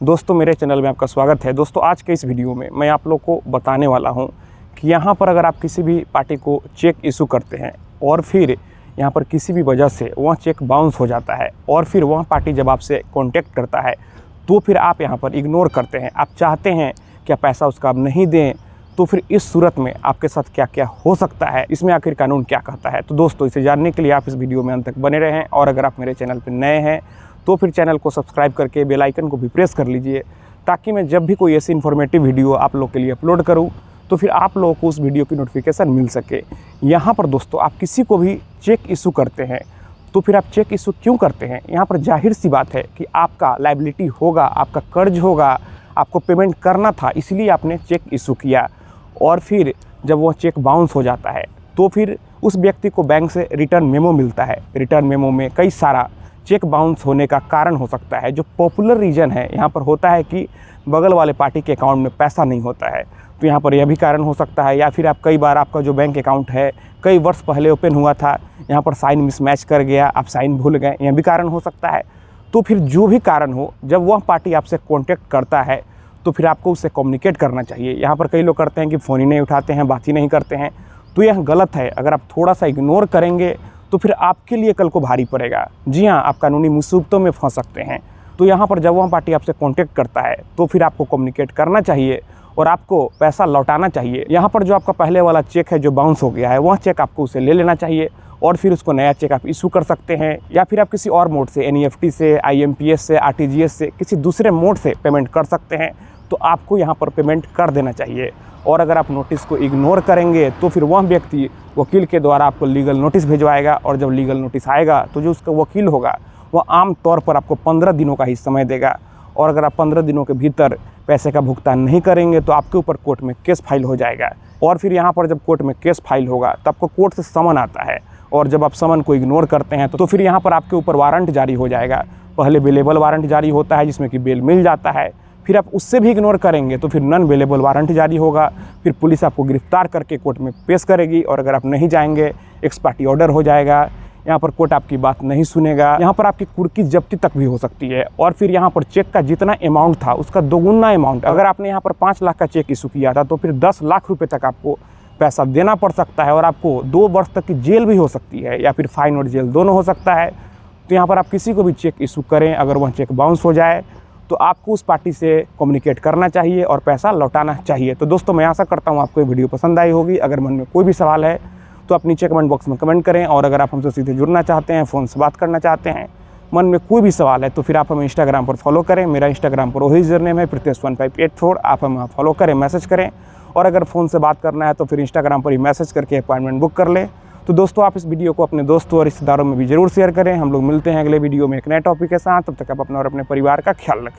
दोस्तों मेरे चैनल में आपका स्वागत है। दोस्तों आज के इस वीडियो में मैं आप लोग को बताने वाला हूं कि यहां पर अगर आप किसी भी पार्टी को चेक इशू करते हैं और फिर यहां पर किसी भी वजह से वह चेक बाउंस हो जाता है और फिर वह पार्टी जब आपसे कॉन्टैक्ट करता है तो फिर आप यहां पर इग्नोर करते हैं, आप चाहते हैं कि पैसा उसका आप नहीं दें, तो फिर इस सूरत में आपके साथ क्या क्या हो सकता है, इसमें आखिर कानून क्या कहता है। तो दोस्तों इसे जानने के लिए आप इस वीडियो में अंत तक बने रहें और अगर आप मेरे चैनल पर नए हैं तो फिर चैनल को सब्सक्राइब करके बेल आइकन को भी प्रेस कर लीजिए ताकि मैं जब भी कोई ऐसी इन्फॉर्मेटिव वीडियो आप लोग के लिए अपलोड करूं तो फिर आप लोगों को उस वीडियो की नोटिफिकेशन मिल सके। यहाँ पर दोस्तों आप किसी को भी चेक इशू करते हैं तो फिर आप चेक इशू क्यों करते हैं? यहाँ पर जाहिर सी बात है कि आपका लायबिलिटी होगा, आपका कर्ज होगा, आपको पेमेंट करना था, इसलिए आपने चेक इशू किया और फिर जब वो चेक बाउंस हो जाता है तो फिर उस व्यक्ति को बैंक से रिटर्न मेमो मिलता है। रिटर्न मेमो में कई सारा चेक बाउंस होने का कारण हो सकता है। जो पॉपुलर रीज़न है यहाँ पर होता है कि बगल वाले पार्टी के अकाउंट में पैसा नहीं होता है, तो यहाँ पर यह भी कारण हो सकता है। या फिर आप कई बार आपका जो बैंक अकाउंट है कई वर्ष पहले ओपन हुआ था, यहाँ पर साइन मिसमैच कर गया, आप साइन भूल गए, यह भी कारण हो सकता है। तो फिर जो भी कारण हो, जब वह पार्टी आपसे कॉन्टैक्ट करता है तो फिर आपको उससे कम्युनिकेट करना चाहिए। यहाँ पर कई लोग करते हैं कि फ़ोन ही नहीं उठाते हैं, बात ही नहीं करते हैं, तो यह गलत है। अगर आप थोड़ा सा इग्नोर करेंगे तो फिर आपके लिए कल को भारी पड़ेगा। जी हाँ, आप कानूनी मुसीबतों में फंस सकते हैं। तो यहाँ पर जब वह पार्टी आपसे कॉन्टैक्ट करता है तो फिर आपको कम्युनिकेट करना चाहिए और आपको पैसा लौटाना चाहिए। यहाँ पर जो आपका पहले वाला चेक है जो बाउंस हो गया है, वह चेक आपको उसे ले लेना चाहिए और फिर उसको नया चेक आप इशू कर सकते हैं। या फिर आप किसी और मोड से, NEFT से, IMPS से, RTGS से, किसी दूसरे मोड से पेमेंट कर सकते हैं, तो आपको यहाँ पर पेमेंट कर देना चाहिए। और अगर आप नोटिस को इग्नोर करेंगे तो फिर वह व्यक्ति वकील के द्वारा आपको लीगल नोटिस भिजवाएगा और जब लीगल नोटिस आएगा तो जो उसका वकील होगा वह आम तौर पर आपको 15 दिनों का ही समय देगा और अगर आप 15 दिनों के भीतर पैसे का भुगतान नहीं करेंगे तो आपके ऊपर कोर्ट में केस फाइल हो जाएगा। और फिर यहाँ पर जब कोर्ट में केस फाइल होगा तो आपको कोर्ट से समन आता है और जब आप समन को इग्नोर करते हैं तो फिर यहाँ पर आपके ऊपर वारंट जारी हो जाएगा। पहले बेलेबल वारंट जारी होता है जिसमें कि बेल मिल जाता है, फिर आप उससे भी इग्नोर करेंगे तो फिर नॉन बेलेबल वारंट जारी होगा, फिर पुलिस आपको गिरफ्तार करके कोर्ट में पेश करेगी और अगर आप नहीं जाएंगे एक्स पार्टी ऑर्डर हो जाएगा। यहाँ पर कोर्ट आपकी बात नहीं सुनेगा, यहाँ पर आपकी कुर्की जब्ती तक भी हो सकती है और फिर यहाँ पर चेक का जितना अमाउंट था उसका दोगुना अमाउंट, अगर आपने यहाँ पर 5 लाख का चेक इशू किया था तो फिर 10 लाख रुपये तक आपको पैसा देना पड़ सकता है और आपको 2 वर्ष तक की जेल भी हो सकती है या फिर फाइन और जेल दोनों हो सकता है। तो यहाँ पर आप किसी को भी चेक इशू करें, अगर वह चेक बाउंस हो जाए तो आपको उस पार्टी से कम्युनिकेट करना चाहिए और पैसा लौटाना चाहिए। तो दोस्तों मैं आशा करता हूँ आपको ये वीडियो पसंद आई होगी। अगर मन में कोई भी सवाल है तो आप नीचे कमेंट बॉक्स में कमेंट करें और अगर आप हमसे सीधे जुड़ना चाहते हैं, फ़ोन से बात करना चाहते हैं, मन में कोई भी सवाल है तो फिर आप हमें इंस्टाग्राम पर फॉलो करें। मेरा इंस्टाग्राम पर वही यूज़रनेम है Pritesh1584, आप हमें वहाँ फॉलो करें, मैसेज करें और अगर फ़ोन से बात करना है तो फिर इंस्टाग्राम पर ही मैसेज करके अपॉइंटमेंट बुक कर लें। तो दोस्तों आप इस वीडियो को अपने दोस्तों और रिश्तेदारों में भी ज़रूर शेयर करें। हम लोग मिलते हैं अगले वीडियो में एक नए टॉपिक के साथ। तब तक आप अपना और अपने परिवार का ख्याल रखें।